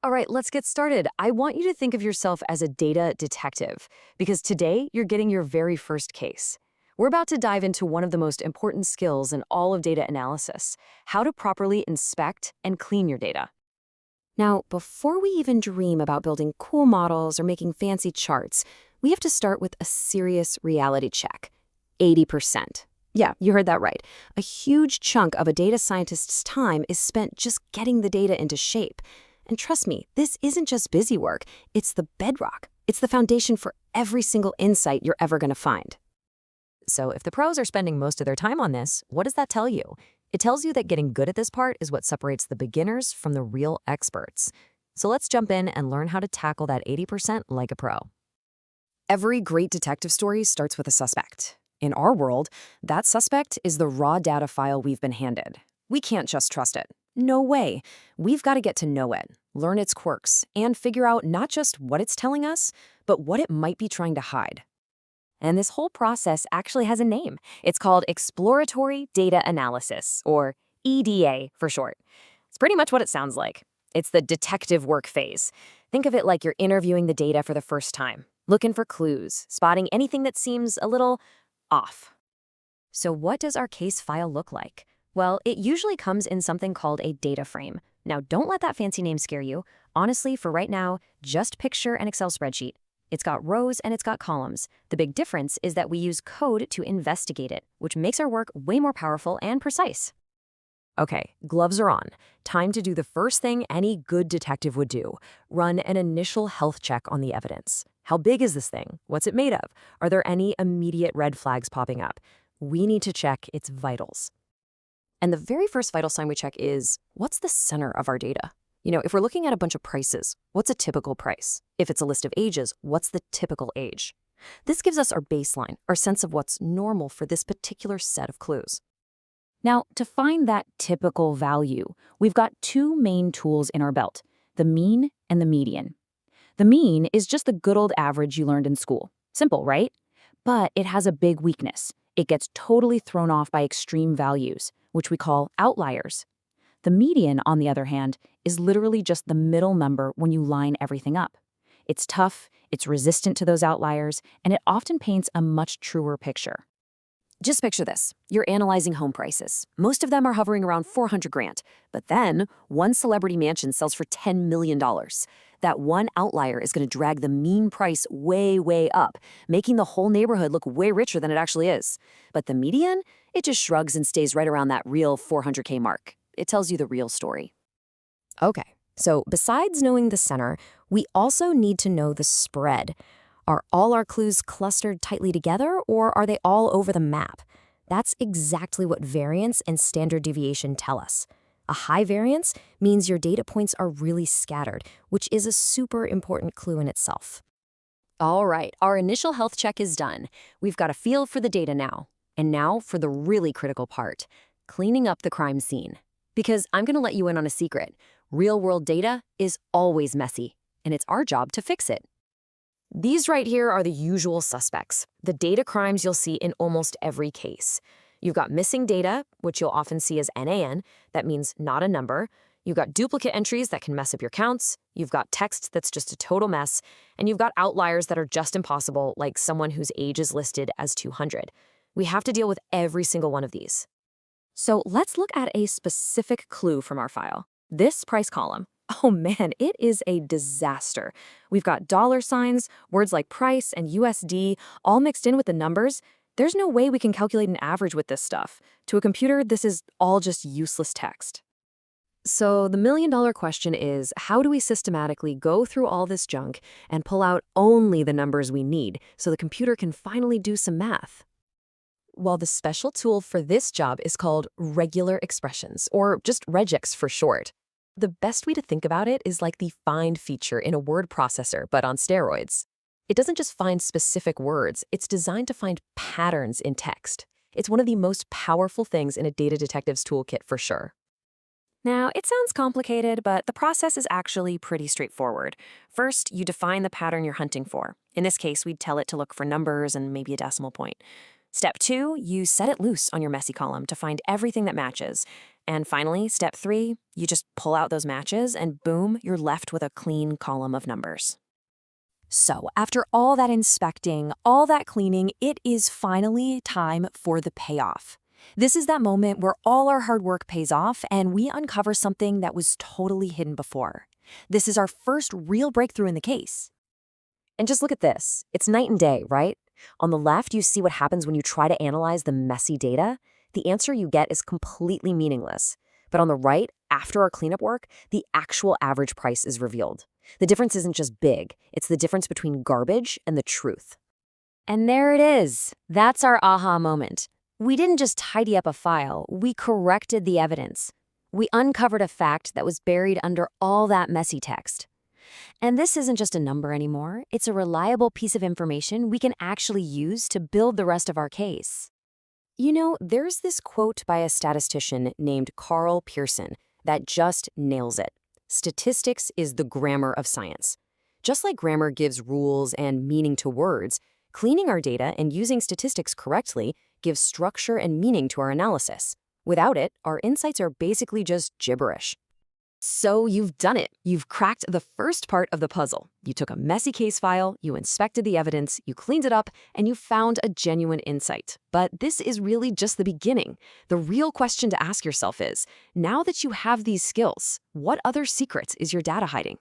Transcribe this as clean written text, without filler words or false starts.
All right, let's get started. I want you to think of yourself as a data detective because today you're getting your very first case. We're about to dive into one of the most important skills in all of data analysis, how to properly inspect and clean your data. Now, before we even dream about building cool models or making fancy charts, we have to start with a serious reality check. 80%. Yeah, you heard that right. A huge chunk of a data scientist's time is spent just getting the data into shape. And trust me, this isn't just busy work, it's the bedrock. It's the foundation for every single insight you're ever going to find. So if the pros are spending most of their time on this, what does that tell you? It tells you that getting good at this part is what separates the beginners from the real experts. So let's jump in and learn how to tackle that 80% like a pro. Every great detective story starts with a suspect. In our world, that suspect is the raw data file we've been handed. We can't just trust it. No way. We've got to get to know it, learn its quirks, and figure out not just what it's telling us, but what it might be trying to hide. And this whole process actually has a name. It's called exploratory data analysis, or EDA for short. It's pretty much what it sounds like. It's the detective work phase. Think of it like you're interviewing the data for the first time, looking for clues, spotting anything that seems a little off. So what does our case file look like? Well, it usually comes in something called a data frame. Now, don't let that fancy name scare you. Honestly, for right now, just picture an Excel spreadsheet. It's got rows and it's got columns. The big difference is that we use code to investigate it, which makes our work way more powerful and precise. Okay, gloves are on. Time to do the first thing any good detective would do. Run an initial health check on the evidence. How big is this thing? What's it made of? Are there any immediate red flags popping up? We need to check its vitals. And the very first vital sign we check is, what's the center of our data? If we're looking at a bunch of prices, what's a typical price? If it's a list of ages, what's the typical age? This gives us our baseline, our sense of what's normal for this particular set of clues. Now, to find that typical value, we've got two main tools in our belt, the mean and the median. The mean is just the good old average you learned in school. Simple, right? But it has a big weakness. It gets totally thrown off by extreme values, which we call outliers. The median, on the other hand, is literally just the middle number when you line everything up. It's tough, it's resistant to those outliers, and it often paints a much truer picture. Just picture this. You're analyzing home prices. Most of them are hovering around 400 grand. But then, one celebrity mansion sells for $10 million. That one outlier is going to drag the mean price way, way up, making the whole neighborhood look way richer than it actually is. But the median? It just shrugs and stays right around that real 400K mark. It tells you the real story. Okay, so besides knowing the center, we also need to know the spread. Are all our clues clustered tightly together, or are they all over the map? That's exactly what variance and standard deviation tell us. A high variance means your data points are really scattered, which is a super important clue in itself. All right, our initial health check is done. We've got a feel for the data now. And now for the really critical part, cleaning up the crime scene. Because I'm going to let you in on a secret. Real-world data is always messy, and it's our job to fix it. These right here are the usual suspects, the data crimes you'll see in almost every case. You've got missing data, which you'll often see as NaN, that means not a number. You've got duplicate entries that can mess up your counts. You've got text that's just a total mess. And you've got outliers that are just impossible, like someone whose age is listed as 200. We have to deal with every single one of these. So let's look at a specific clue from our file. This price column. Oh man, it is a disaster. We've got dollar signs, words like price and USD, all mixed in with the numbers. There's no way we can calculate an average with this stuff. To a computer, this is all just useless text. So the million-dollar question is, how do we systematically go through all this junk and pull out only the numbers we need so the computer can finally do some math? Well, the special tool for this job is called regular expressions, or just regex for short. The best way to think about it is like the find feature in a word processor, but on steroids. It doesn't just find specific words, it's designed to find patterns in text. It's one of the most powerful things in a data detective's toolkit for sure. Now, it sounds complicated, but the process is actually pretty straightforward. First, you define the pattern you're hunting for. In this case, we'd tell it to look for numbers and maybe a decimal point. Step 2, you set it loose on your messy column to find everything that matches. And finally, step 3, you just pull out those matches and boom, you're left with a clean column of numbers. So, after all that inspecting, all that cleaning, it is finally time for the payoff. This is that moment where all our hard work pays off and we uncover something that was totally hidden before. This is our first real breakthrough in the case. And just look at this. It's night and day, right? On the left, you see what happens when you try to analyze the messy data. The answer you get is completely meaningless. But on the right, after our cleanup work, the actual average price is revealed. The difference isn't just big, it's the difference between garbage and the truth. And there it is. That's our aha moment. We didn't just tidy up a file, we corrected the evidence. We uncovered a fact that was buried under all that messy text. And this isn't just a number anymore, it's a reliable piece of information we can actually use to build the rest of our case. You know, there's this quote by a statistician named Carl Pearson that just nails it. Statistics is the grammar of science. Just like grammar gives rules and meaning to words, cleaning our data and using statistics correctly gives structure and meaning to our analysis. Without it, our insights are basically just gibberish. So you've done it. You've cracked the first part of the puzzle. You took a messy case file, you inspected the evidence, you cleaned it up, and you found a genuine insight. But this is really just the beginning. The real question to ask yourself is, now that you have these skills, what other secrets is your data hiding?